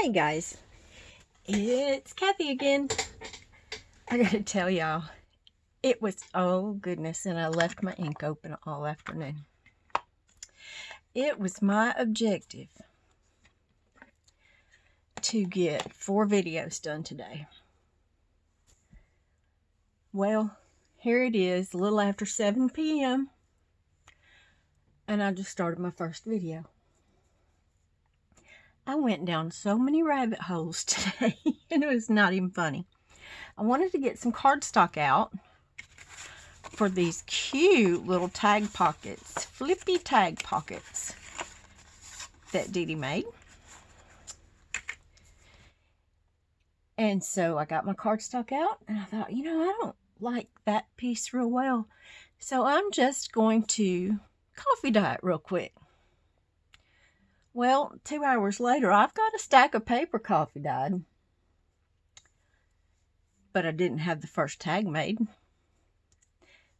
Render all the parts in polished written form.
Hey guys, it's Kathy again. I gotta tell y'all, it was, oh goodness, and I left my ink open all afternoon. It was my objective to get 4 videos done today. Well, here it is, a little after 7 p.m. and I just started my first video. I went down so many rabbit holes today, and it was not even funny. I wanted to get some cardstock out for these cute little tag pockets, flippy tag pockets that Dee Dee made. And so I got my cardstock out, and I thought, I don't like that piece real well. So I'm just going to coffee dye it real quick. Well, 2 hours later, I've got a stack of paper coffee dyed. But I didn't have the first tag made.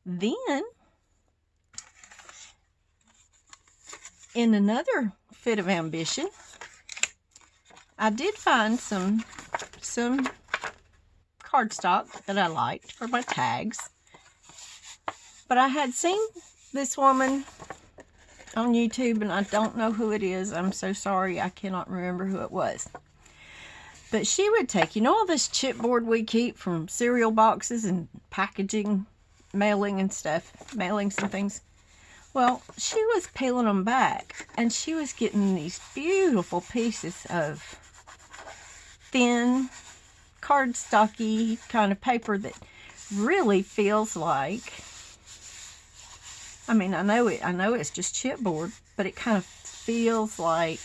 Then, in another fit of ambition, I did find some cardstock that I liked for my tags. But I had seen this woman on YouTube, and I don't know who it is. I'm so sorry, I cannot remember who it was. But she would take, all this chipboard we keep from cereal boxes and packaging, mailings and things. Well, she was peeling them back, and she was getting these beautiful pieces of thin, cardstocky kind of paper that really feels like, I know it's just chipboard, but it kind of feels like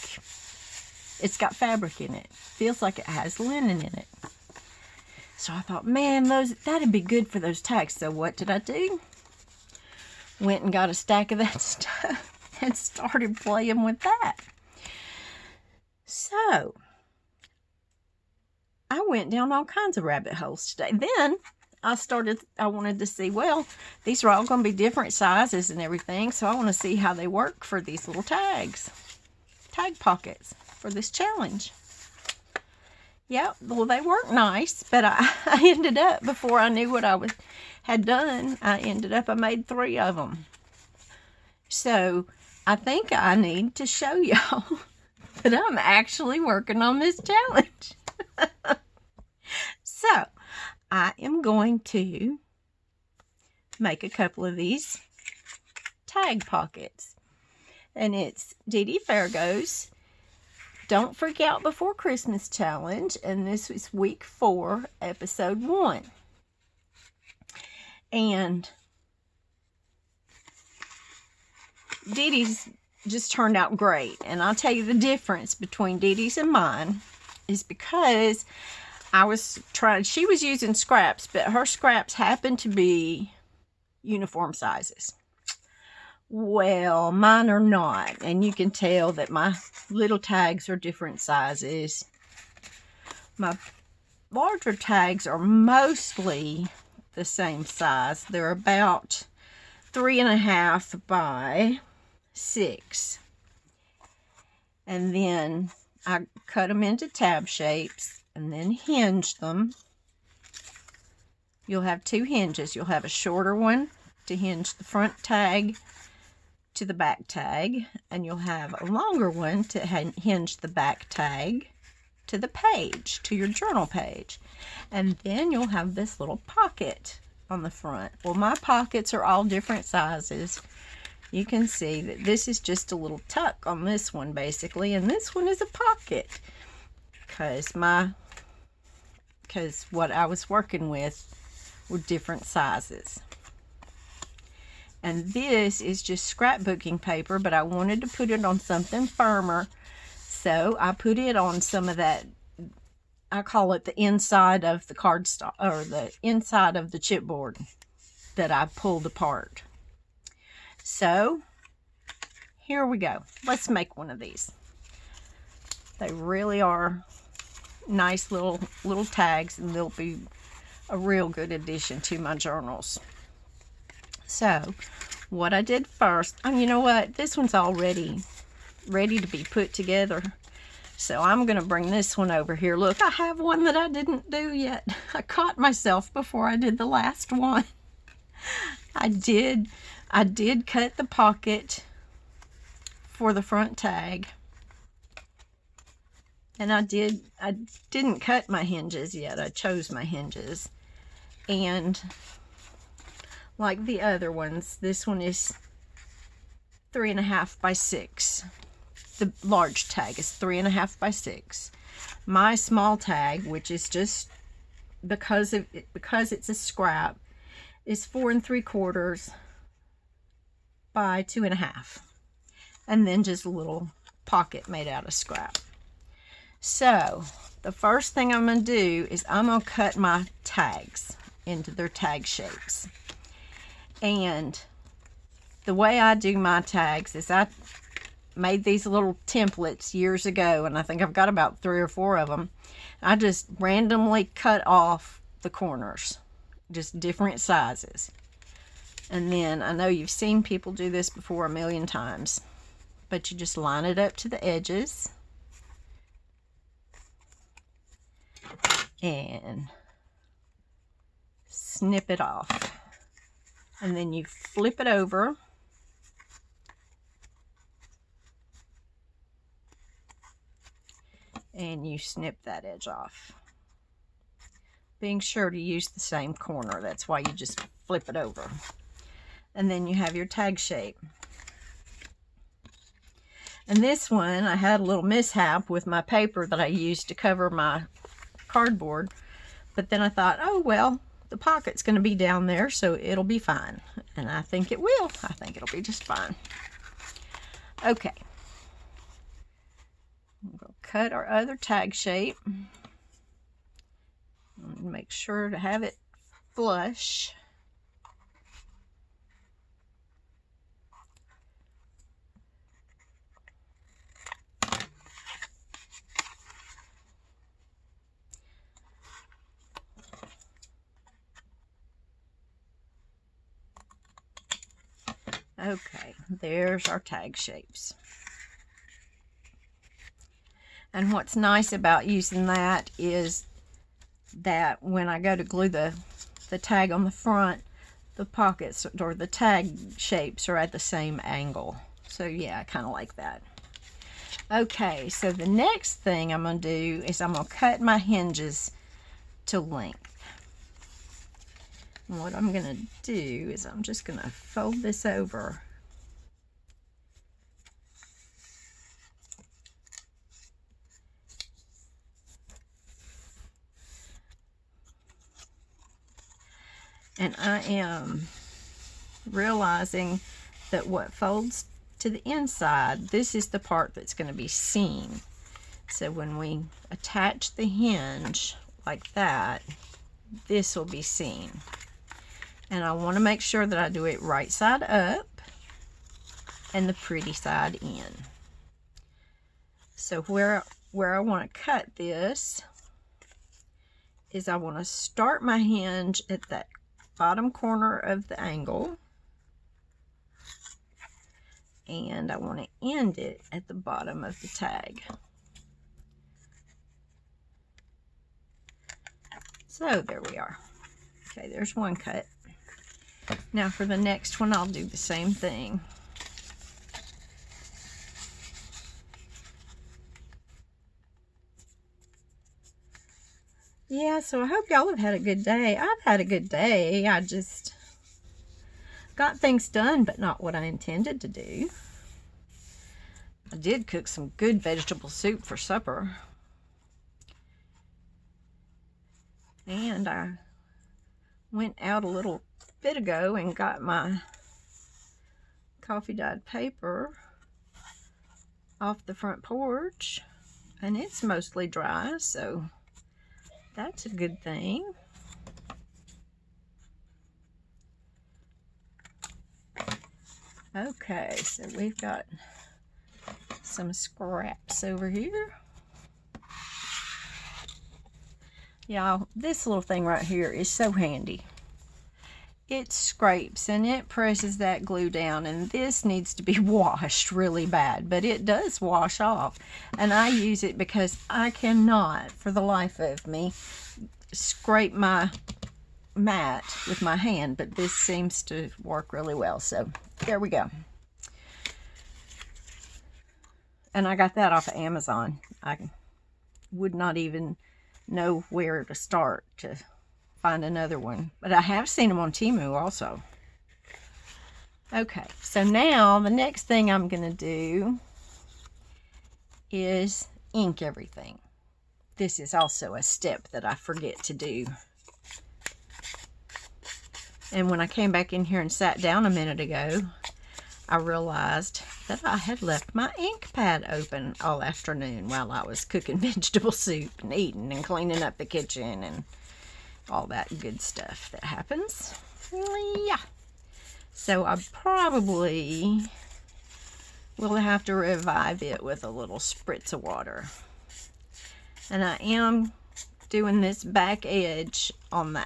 it's got fabric in it. Feels like it has linen in it. So I thought, man, that'd be good for those tags. So what did I do? Went and got a stack of that stuff and started playing with that. So I went down all kinds of rabbit holes today. Then I wanted to see, well, these are all going to be different sizes and everything. So I want to see how they work for these little tag pockets for this challenge. Yeah, well, they work nice, but I ended up, before I knew what I had done, I made 3 of them. So I think I need to show y'all that I'm actually working on this challenge. So I am going to make a couple of these tag pockets. And it's Dee Dee Faragos Don't Freak Out Before Christmas challenge. And this is week 4, episode 1. And Dee Dee's just turned out great. And I'll tell you the difference between Dee Dee's and mine is because she was using scraps, but her scraps happened to be uniform sizes. Well, mine are not, and you can tell that my little tags are different sizes. My larger tags are mostly the same size. They're about 3.5 by 6. And then I cut them into tab shapes and then hinge them. You'll have 2 hinges. You'll have a shorter one to hinge the front tag to the back tag, and you'll have a longer one to hinge the back tag to the page, to your journal page. And then you'll have this little pocket on the front. Well, my pockets are all different sizes. You can see that this is just a little tuck on this one, basically, and this one is a pocket because what I was working with were different sizes. And this is just scrapbooking paper, but I wanted to put it on something firmer. So I put it on some of that, I call it the inside of the cardstock, or the inside of the chipboard that I pulled apart. So here we go. Let's make one of these. They really are nice little tags, and they'll be a real good addition to my journals. So what I did first, you know what, this one's already ready to be put together. So I'm going to bring this one over here. Look, I have one that I didn't do yet. I caught myself before I did the last one. I did cut the pocket for the front tag. And I didn't cut my hinges yet. I chose my hinges. And like the other ones, this one is 3.5 by 6. The large tag is 3.5 by 6. My small tag, which is just because it's a scrap, is 4 3/4 by 2.5. And then just a little pocket made out of scrap. So the first thing I'm going to do is I'm going to cut my tags into their tag shapes. And the way I do my tags is I made these little templates years ago, and I think I've got about 3 or 4 of them. I just randomly cut off the corners, just different sizes. And then I know you've seen people do this before a million times, but you just line it up to the edges and snip it off. And then you flip it over and you snip that edge off. Being sure to use the same corner. That's why you just flip it over. And then you have your tag shape. And this one, I had a little mishap with my paper that I used to cover my cardboard. But then I thought, oh well, the pocket's going to be down there, so it'll be fine. And I think it will. I think it'll be just fine. Okay. We'll cut our other tag shape. Make sure to have it flush. Okay, there's our tag shapes. And what's nice about using that is that when I go to glue the tag on the front, the pockets or the tag shapes are at the same angle. So yeah, I kind of like that. Okay, so the next thing I'm going to do is I'm going to cut my hinges to length. And what I'm going to do is I'm just going to fold this over. And I am realizing that what folds to the inside, this is the part that's going to be seen. So when we attach the hinge like that, this will be seen. And I want to make sure that I do it right side up and the pretty side in. So where I want to cut this is I want to start my hinge at that bottom corner of the angle, and I want to end it at the bottom of the tag. So there we are. Okay, there's one cut. Now for the next one, I'll do the same thing. Yeah, so I hope y'all have had a good day. I've had a good day. I just got things done, but not what I intended to do. I did cook some good vegetable soup for supper. And I went out a little bit ago and got my coffee dyed paper off the front porch. And it's mostly dry, so that's a good thing. Okay, so we've got some scraps over here. Y'all, this little thing right here is so handy. it scrapes and it presses that glue down, and this needs to be washed really bad, but it does wash off. And I use it because I cannot for the life of me scrape my mat with my hand, but this seems to work really well. So there we go. And I got that off of Amazon. I would not even know where to start to find another one, but I have seen them on Temu also. Okay, so now the next thing I'm gonna do is ink everything. This is also a step that I forget to do. And when I came back in here and sat down a minute ago, I realized that I had left my ink pad open all afternoon while I was cooking vegetable soup and eating and cleaning up the kitchen and all that good stuff that happens. Yeah. So I probably will have to revive it with a little spritz of water. And I am doing this back edge on the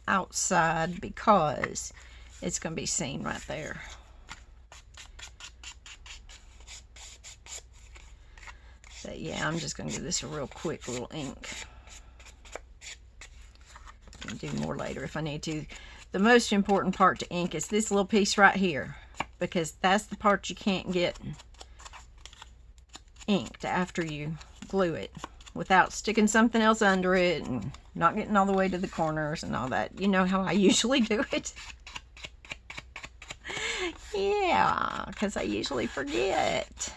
outside because it's going to be seen right there. But yeah, I'm just going to give this a real quick little ink. I'll do more later if I need to. The most important part to ink is this little piece right here, because that's the part you can't get inked after you glue it without sticking something else under it and not getting all the way to the corners and all that. You know how I usually do it? Yeah, because I usually forget.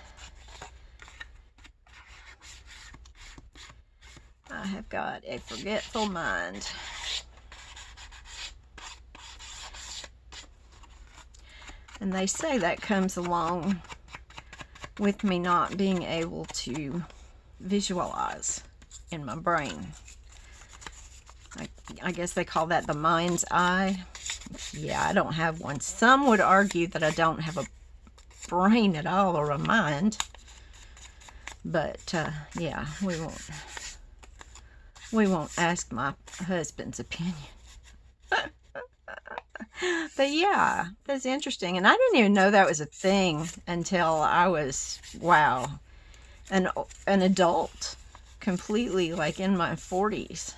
I have got a forgetful mind. And they say that comes along with me not being able to visualize in my brain. I guess they call that the mind's eye. Yeah, I don't have one. Some would argue that I don't have a brain at all, or a mind. But yeah, we won't ask my husband's opinion. But yeah, that's interesting. And I didn't even know that was a thing until I was, wow, an adult, completely, like in my 40s.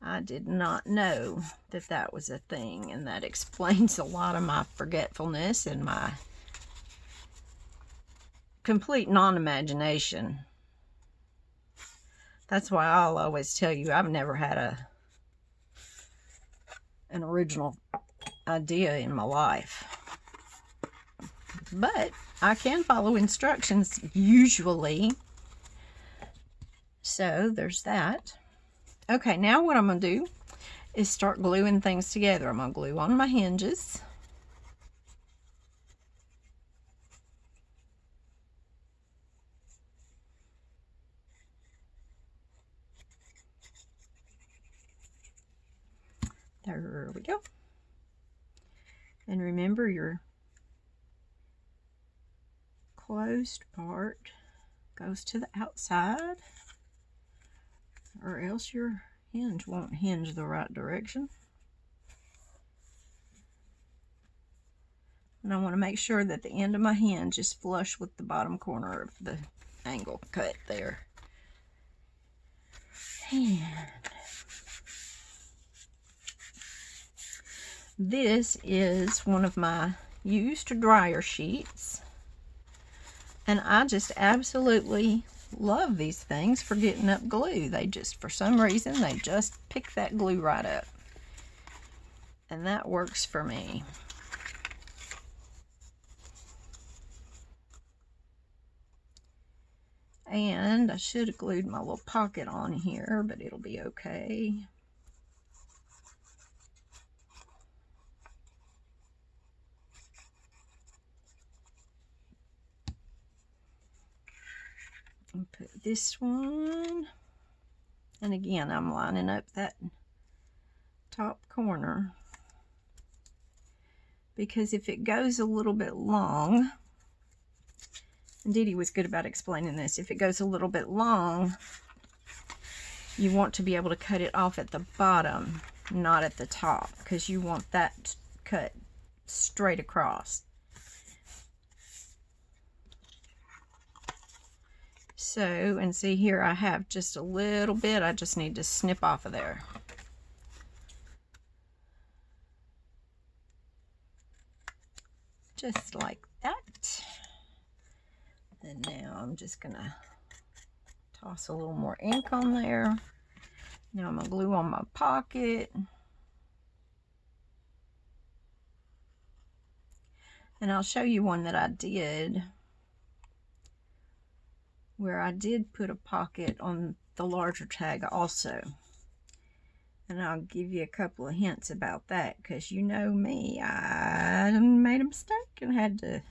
I did not know that that was a thing, and that explains a lot of my forgetfulness and my complete non-imagination. That's why I'll always tell you I've never had an original idea in my life. But I can follow instructions usually. So there's that. Okay, now what I'm going to do is start gluing things together. I'm going to glue on my hinges. There we go. And remember, your closed part goes to the outside, or else your hinge won't hinge the right direction. And I want to make sure that the end of my hinge is flush with the bottom corner of the angle cut there. And this is one of my used dryer sheets, and I just absolutely love these things for getting up glue. They just, for some reason, they just pick that glue right up, and that works for me. And I should have glued my little pocket on here, but it'll be okay. And put this one, and again I'm lining up that top corner, because if it goes a little bit long, and Dee Dee was good about explaining this, if it goes a little bit long, you want to be able to cut it off at the bottom, not at the top, because you want that cut straight across. So, and see here I have just a little bit, I just need to snip off of there. Just like that. And now I'm just gonna toss a little more ink on there. Now I'm gonna glue on my pocket. And I'll show you one that I did, where I did put a pocket on the larger tag also. And I'll give you a couple of hints about that, because you know me, I made a mistake and had to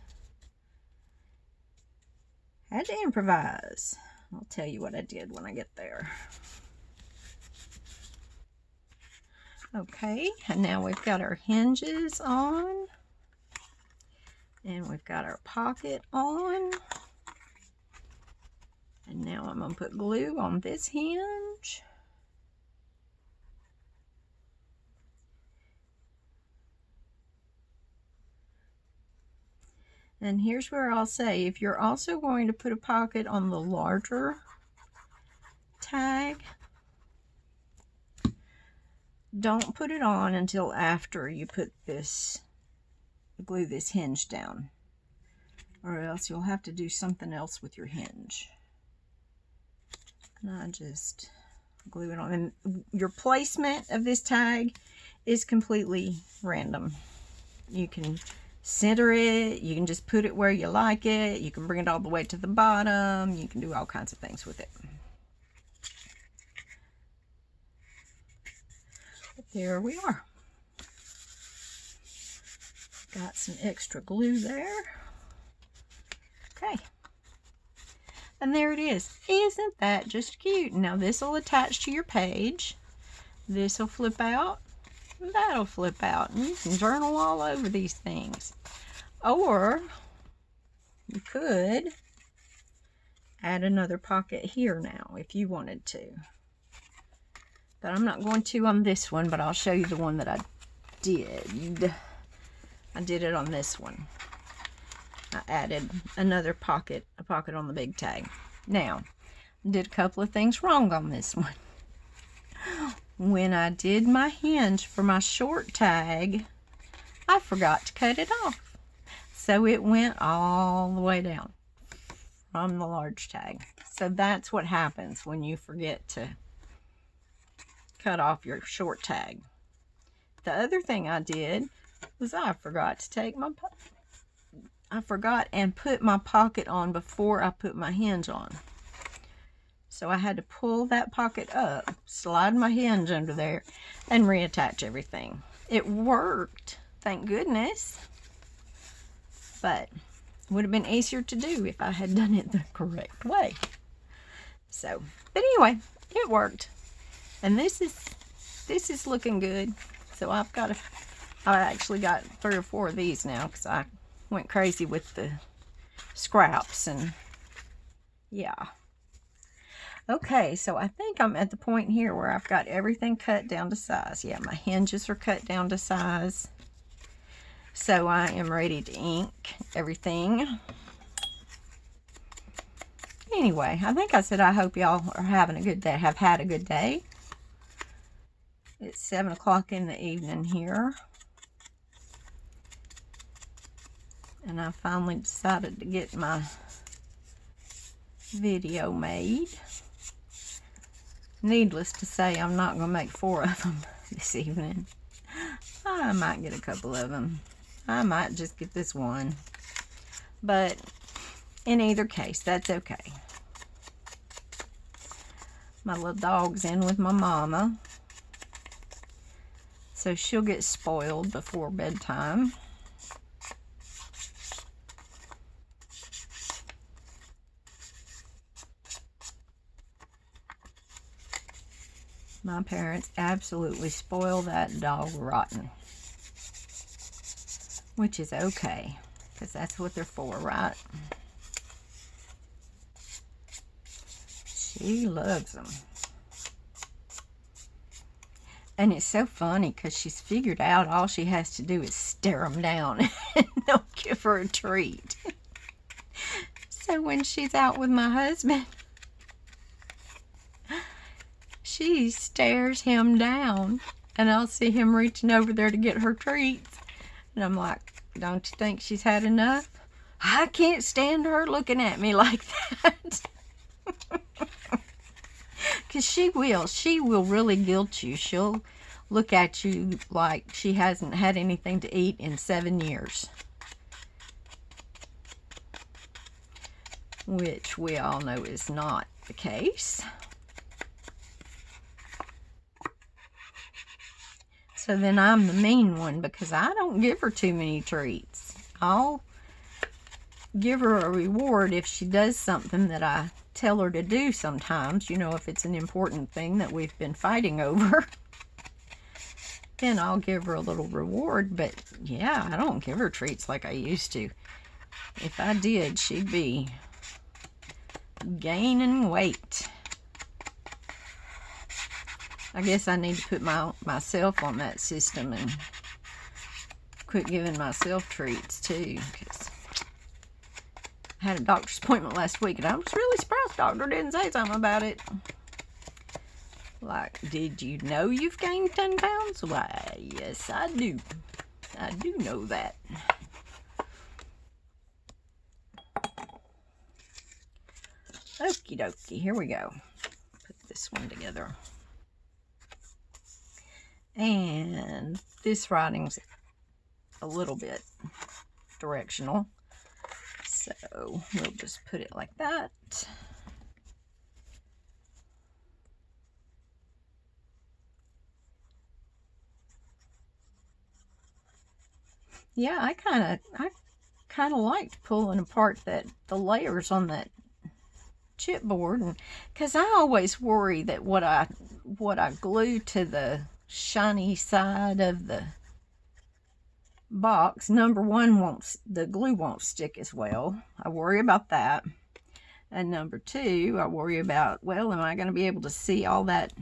improvise. I'll tell you what I did when I get there. Okay, and now we've got our hinges on. And we've got our pocket on. And now I'm going to put glue on this hinge. And here's where I'll say, if you're also going to put a pocket on the larger tag, don't put it on until after you put this, glue this hinge down, or else you'll have to do something else with your hinge. And I just glue it on. And your placement of this tag is completely random. You can center it, you can just put it where you like it, you can bring it all the way to the bottom, you can do all kinds of things with it. But there we are. Got some extra glue there. Okay. And there it is. Isn't that just cute? Now this will attach to your page. This will flip out. That'll flip out. And you can journal all over these things. Or you could add another pocket here now if you wanted to. But I'm not going to on this one, but I'll show you the one that I did. I did it on this one. I added another pocket, a pocket on the big tag. Now, I did a couple of things wrong on this one. When I did my hinge for my short tag, I forgot to cut it off. So it went all the way down from the large tag. So that's what happens when you forget to cut off your short tag. The other thing I did was I forgot to take my I forgot and put my pocket on before I put my hinge on. So I had to pull that pocket up, slide my hinge under there, and reattach everything. It worked, thank goodness. But it would have been easier to do if I had done it the correct way. So, but anyway, it worked. And this is looking good. So I actually got 3 or 4 of these now because I went crazy with the scraps, and yeah. Okay, so I think I'm at the point here where I've got everything cut down to size. Yeah, my hinges are cut down to size. So I am ready to ink everything. Anyway, I think I said I hope y'all are having a good day, have had a good day. It's 7 o'clock in the evening here. And I finally decided to get my video made. Needless to say, I'm not going to make 4 of them this evening. I might get a couple of them. I might just get this one. But in either case, that's okay. My little dog's in with my mama, so she'll get spoiled before bedtime. My parents absolutely spoil that dog rotten. Which is okay, because that's what they're for, right? She loves them. And it's so funny because she's figured out all she has to do is stare them down and they'll give her a treat. So when she's out with my husband, she stares him down and I'll see him reaching over there to get her treats. And I'm like, don't you think she's had enough? I can't stand her looking at me like that. Because she will really guilt you. She'll look at you like she hasn't had anything to eat in 7 years. Which we all know is not the case. So then I'm the mean one because I don't give her too many treats. I'll give her a reward if she does something that I tell her to do sometimes. You know, if it's an important thing that we've been fighting over, then I'll give her a little reward. But yeah, I don't give her treats like I used to. If I did, she'd be gaining weight. I guess I need to put myself on that system and quit giving myself treats too, because I had a doctor's appointment last week and I was really surprised the doctor didn't say something about it. Like, did you know you've gained 10 pounds? Why, yes, I do. I do know that. Okie dokie, here we go. Put this one together. And this writing's a little bit directional. So we'll just put it like that. Yeah, I kind of liked pulling apart the layers on that chipboard, and because I always worry that what I glue to the shiny side of the box, number one, the glue won't stick as well. I worry about that. And number two, I worry about, well, am I going to be able to see all that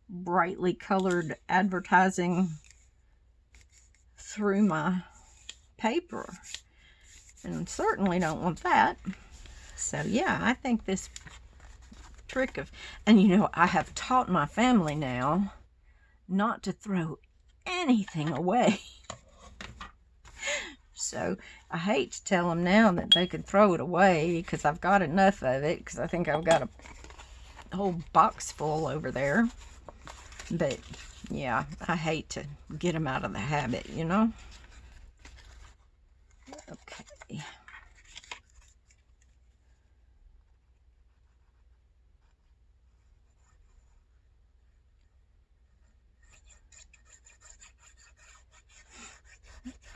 brightly colored advertising through my paper? And certainly don't want that. So yeah, I think this trick of, and you know, I have taught my family now not to throw anything away. So I hate to tell them now that they could throw it away because I've got enough of it, because I think I've got a whole box full over there. But yeah, I hate to get them out of the habit, you know. Okay.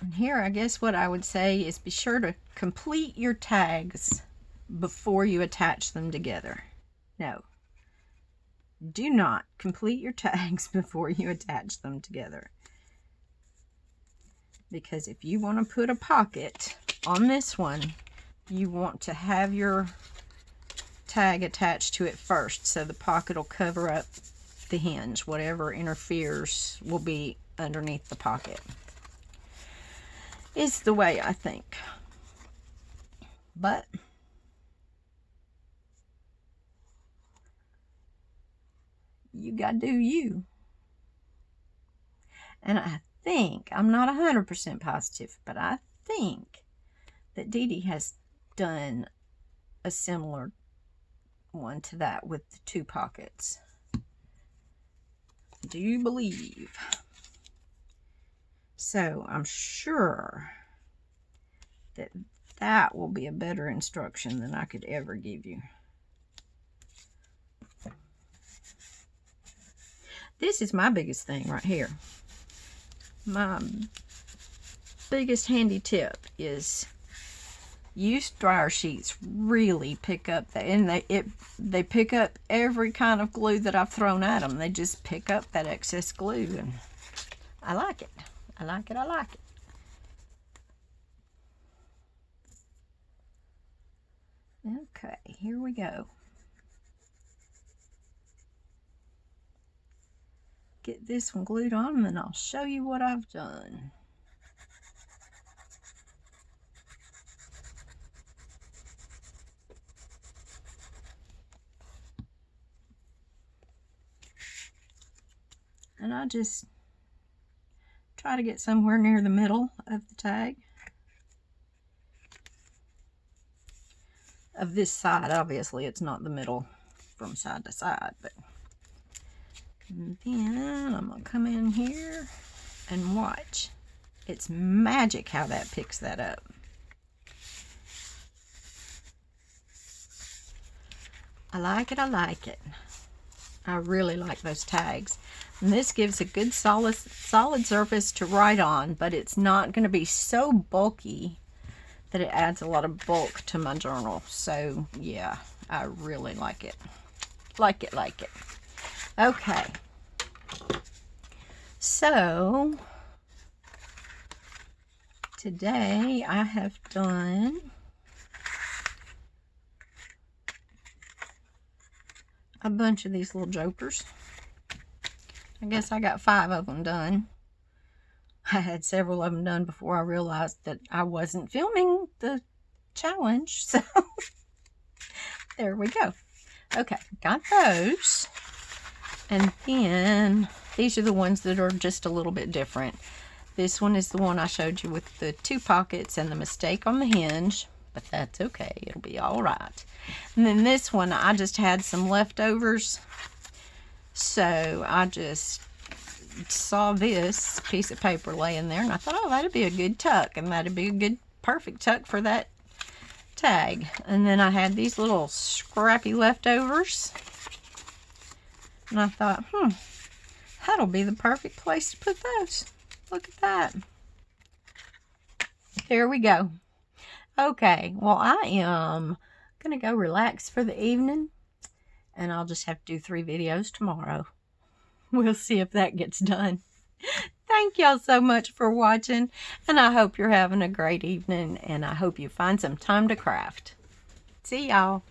And here, I guess what I would say is be sure to complete your tags before you attach them together. No, do not complete your tags before you attach them together. Because if you want to put a pocket on this one, you want to have your tag attached to it first, so the pocket will cover up the hinge. Whatever interferes will be underneath the pocket. Is the way I think. But you gotta do you. And I think, I'm not 100% positive, but I think that Dee Dee has done a similar one to that with the 2 pockets. Do you believe? So I'm sure that that will be a better instruction than I could ever give you. This is my biggest thing right here. My biggest handy tip is used dryer sheets really pick up that, and they pick up every kind of glue that I've thrown at them. They just pick up that excess glue, and I like it. I like it. I like it. Okay, here we go. get this one glued on and I'll show you what I've done. And I just try to get somewhere near the middle of the tag. Of this side, obviously it's not the middle from side to side, but and then I'm gonna come in here and watch. It's magic how that picks that up. I like it, I like it. I really like those tags. And this gives a good solid surface to write on, but it's not going to be so bulky that it adds a lot of bulk to my journal. So yeah, I really like it. Like it, like it. Okay. So today I have done a bunch of these little jokers. I guess I got 5 of them done. I had several of them done before I realized that I wasn't filming the challenge. So there we go. Okay, got those. And then these are the ones that are just a little bit different. This one is the one I showed you with the 2 pockets and the mistake on the hinge. But that's okay. It'll be all right. And then this one, I just had some leftovers. So I just saw this piece of paper laying there, and I thought, oh, that'd be a good tuck, and that'd be a good, perfect tuck for that tag. And then I had these little scrappy leftovers, and I thought, that'll be the perfect place to put those. Look at that. There we go. Okay, well, I am gonna go relax for the evening, and I'll just have to do 3 videos tomorrow. We'll see if that gets done. Thank y'all so much for watching, and I hope you're having a great evening, and I hope you find some time to craft. See y'all.